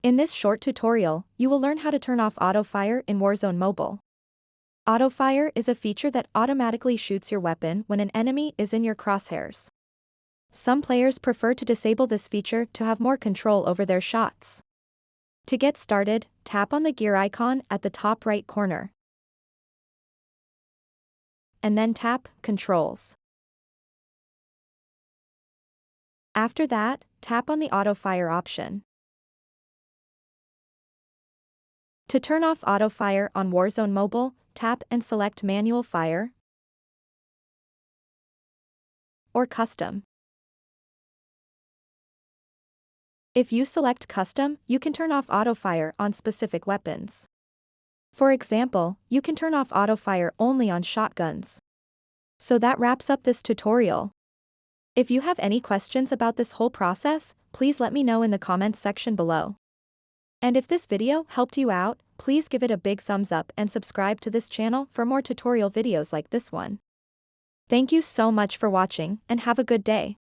In this short tutorial, you will learn how to turn off auto-fire in Warzone Mobile. Auto-fire is a feature that automatically shoots your weapon when an enemy is in your crosshairs. Some players prefer to disable this feature to have more control over their shots. To get started, tap on the gear icon at the top right corner. And then tap Controls. After that, tap on the auto-fire option. To turn off auto-fire on Warzone Mobile, tap and select Manual Fire or Custom. If you select Custom, you can turn off auto-fire on specific weapons. For example, you can turn off auto-fire only on shotguns. So that wraps up this tutorial. If you have any questions about this whole process, please let me know in the comments section below. And if this video helped you out, please give it a big thumbs up and subscribe to this channel for more tutorial videos like this one. Thank you so much for watching and have a good day.